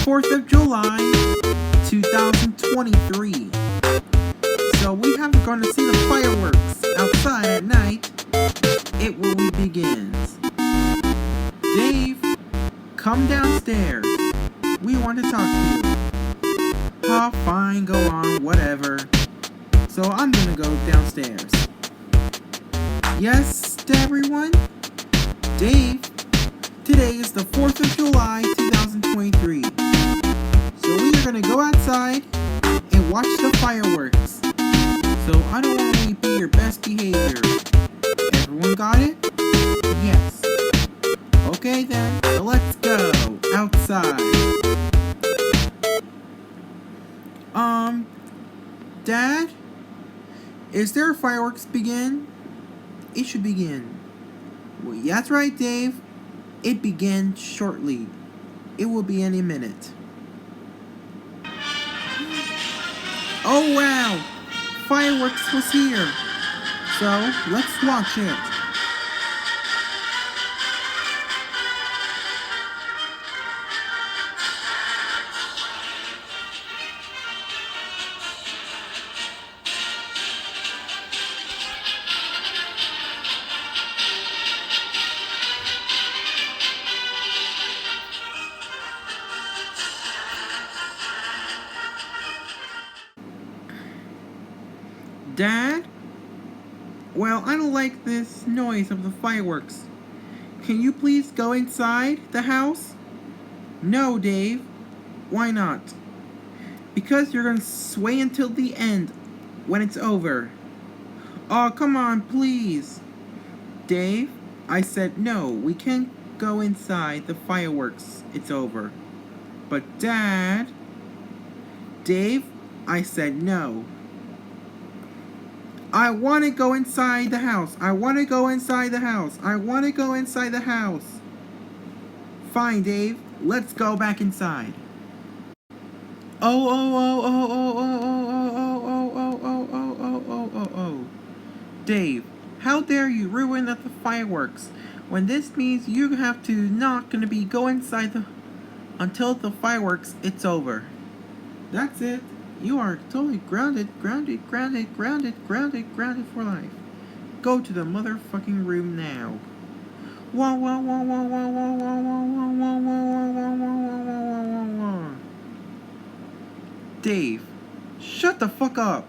4th of July, 2023. So we have gone to see the fireworks outside at night. It will begins. Dave, come downstairs. We want to talk to you. Oh, fine, go on, whatever. So I'm gonna go downstairs. Yes, to everyone? Dave, today is the 4th of July, 2023. So we are gonna go outside and watch the fireworks. So I don't want to be your best behavior. Everyone got it? Yes. Okay then, so let's go outside. Dad? Is there fireworks begin? It should begin. Well, that's right, Dave. It begins shortly. It will be any minute. Oh wow! Fireworks was here. So, let's watch it. Dad? Well, I don't like this noise of the fireworks. Can you please go inside the house? No, Dave. Why not? Because you're gonna sway until the end when it's over. Oh, come on, please. Dave, I said no, we can't go inside the fireworks. It's over. But Dad... Dave, I said no. I want to go inside the house. I want to go inside the house. I want to go inside the house. Fine, Dave. Let's go back inside. Oh. Dave, how dare you ruin the fireworks when this means you have to not gonna be go inside until the fireworks it's over. That's it. You are totally grounded for life. Go to the motherfucking room now. Dave, shut the fuck up.